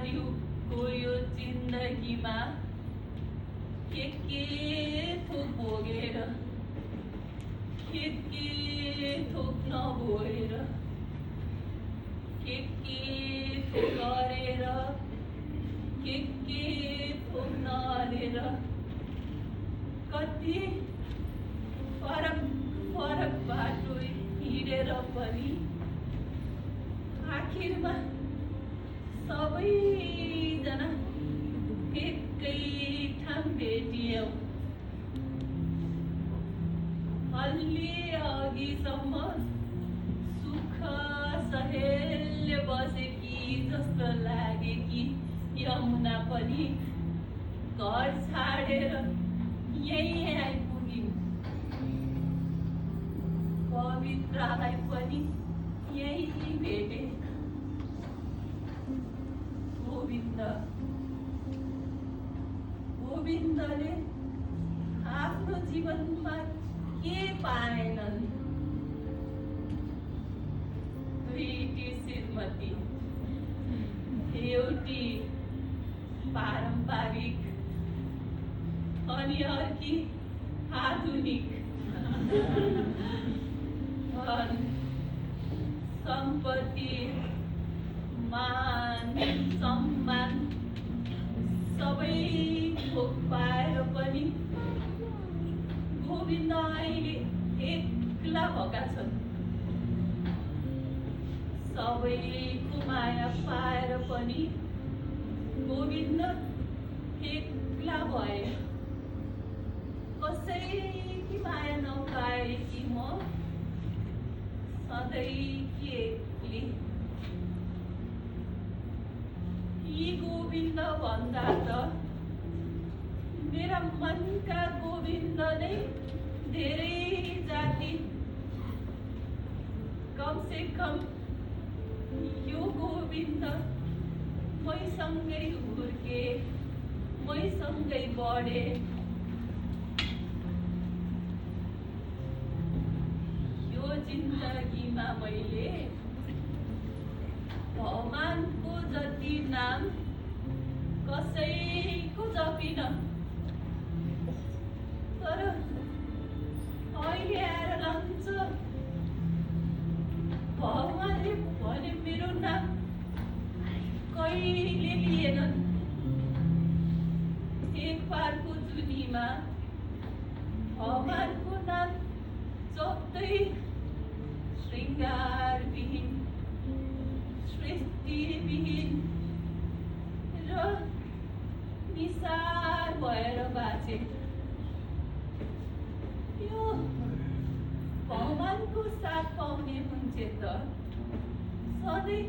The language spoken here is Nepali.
कलियुगको यो जिन्दगीमा के थोक भोगेर के थोक नभोगेर के थोक गरेर के थोक नगरेर कति फरक फरक बाटो हिँडेर पनि आखिरमा सबैजना एकै ठाउँ भेटियौँ। अलि अघिसम्म सुख सहेलले बसेकी जस्तो लागेकी यमुना पनि घर छाडेर यहीँ आइपुगिन्। पवित्रालाई पनि यही भेटे। गोविन्दले आफ्नो जीवनमा के पाएनन्? दुईटी श्रीमती, एउटी पारम्परिक अनि अर्की आधुनिक। धन सम्पत्ति मान सम्मान सबै थोक पाएर पनि गोविन्द अहिले एक्ला भएका छन्। सबैको माया पाएर पनि गोविन्द एक्ला भए। कसैकी माया नपाएकी म सधैँ एक्ली। यी गोविन्द भन्दा त मेरा मनका गोविन्द नै धेरै जाति। कम से कम यो गोविन्द मैसँगै हुर्के, मैसँगै बढे। यो जिन्दगीमा मैले भगवानको जति नाम कसैको जपिन, तर अहिले आएर लन्छ भगवानले भने मेरो नाम कहिले लिएनन्। एक बारको जुनीमा भगवानको नाम जप्दै श्रृङ्गारविहीन, सृष्टिविहीन र निसार भएर बाँचे। यो भगवानको साथ पाउने मान्छे त सधैँ